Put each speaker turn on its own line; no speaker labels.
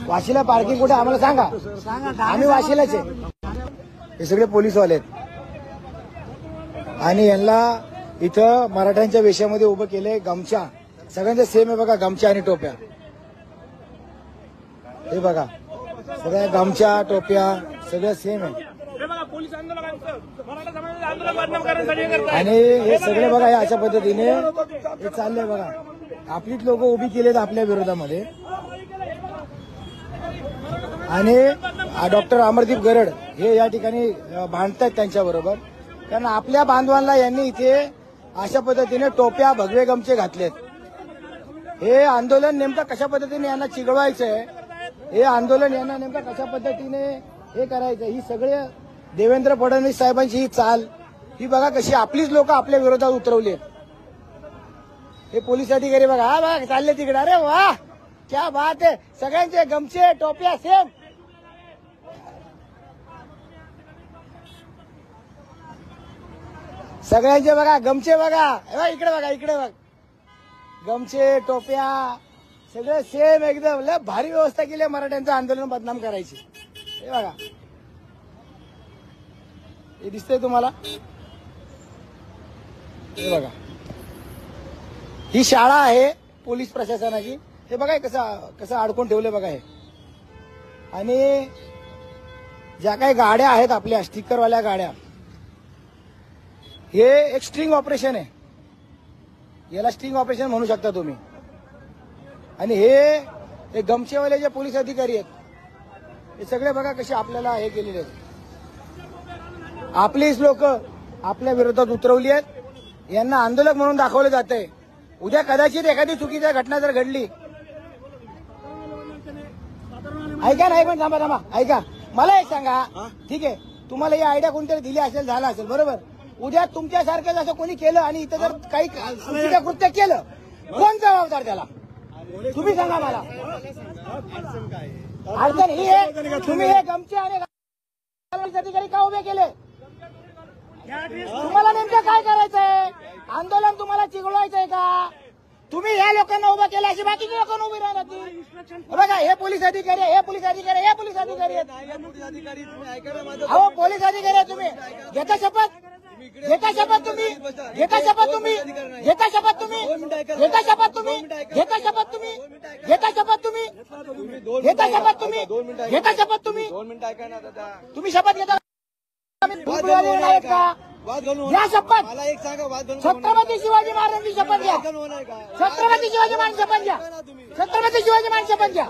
वाशीला parking कुठे आम्हाला सांगा, आम्ही वाशीलाच आहे. हे सगळे पोलीसवाले आहेत आणि यांना इथं मराठ्यांच्या वेशामध्ये उभं केलंय. गमछा सगळ्यांचं सेम आहे बघा, गमछा आणि टोप्या. हे बघा सगळ्या गमछा टोप्या सगळं सेम आहे. आणि हे सगळे बघा हे अशा पद्धतीने हे चाललंय बघा. आपलीच लोक उभी केलेत आपल्या विरोधामध्ये. आणि डॉक्टर अमरदीप गरड हे या ठिकाणी भांडतात त्यांच्याबरोबर, कारण आपल्या बांधवांना यांनी इथे अशा पद्धतीने टोप्या भगवे गमछे घातलेत. हे आंदोलन नेमकं कशा पद्धतीने यांना चिघळवायचंय, हे आंदोलन यांना नेमकं कशा पद्धतीने हे करायचं, ही सगळे देवेंद्र फडणवीस साहेबांची ही चाल ही बघा कशी आपलीच लोक आपल्या विरोधात उतरवली. हे पोलीस अधिकारी बघा, हा बघा चालले तिकडे. अरे वा क्या बात आहे, सगळ्यांचे गमछे टोप्या सेम. सगळ्यांचे बघा गमछे बघा, इकडे बघा, इकडे बघा, गमछे टोप्या सगळं सेम एकदम. लय भारी व्यवस्था केली मराठ्यांचं आंदोलन बदनाम करायची. हे बघा हे दिसतंय तुम्हाला, हे बघा ही शाळा आहे पोलीस प्रशासनाची. हे बघा कसं अडकून ठेवलंय बघा हे. आणि ज्या काही गाड्या आहेत आपल्या स्टिकरवाल्या गाड्या, हे एक स्ट्रिंग ऑपरेशन आहे, याला स्ट्रिंग ऑपरेशन म्हणू शकता तुम्ही. आणि हे गमछेवाले जे पोलीस अधिकारी आहेत हे सगळे बघा कसे आपल्याला हे केलेले आहेत. आपलीच लोक आपल्या विरोधात उतरवली आहेत. यांना आंदोलक म्हणून दाखवलं जातंय. उद्या कदाचित एखादी चुकीची घटना जर घडली, ऐका ना, पण थांबा ऐका, मला एक सांगा, ठीक आहे तुम्हाला ही आयडिया कोणतरी दिली असेल, झाला असेल बरोबर. उद्या तुमच्यासारखं जसं कोणी केलं आणि इथं जर काही चुकीचं कृत्य केलं, कोण जबाबदार त्याला तुम्ही सांगा मला. अडचण ही आहे, तुम्ही हे गमछे आणि अधिकारी का उभे केले? तुम्हाला नेमकं काय करायचंय? आंदोलन तुम्हाला चिघळवायचंय का? तुम्ही या लोकांना उभं केलं अशी बाकीच्या लोकांना उभी राहतील. बघा हे पोलीस अधिकारी, हे पोलीस अधिकारी, हे पोलीस अधिकारी आहेत. हो पोलीस अधिकारी आहे. तुम्ही घेता शपथ, घेता शपथ तुम्ही, घेता शपथ तुम्ही, घेता शपथ तुम्ही, घेता शपथ तुम्ही, घेता शपथ तुम्ही, घेता शपथ तुम्ही, घेता शपथ तुम्ही, घेता शपथ तुम्ही, तुम्ही शपथ घेता घ्या शपथ. छत्रपती शिवाजी महाराजांची शपथ घ्या, छत्रपती शिवाजी महाराज शपथ घ्या, छत्रपती शिवाजी महाराज शपथ घ्या.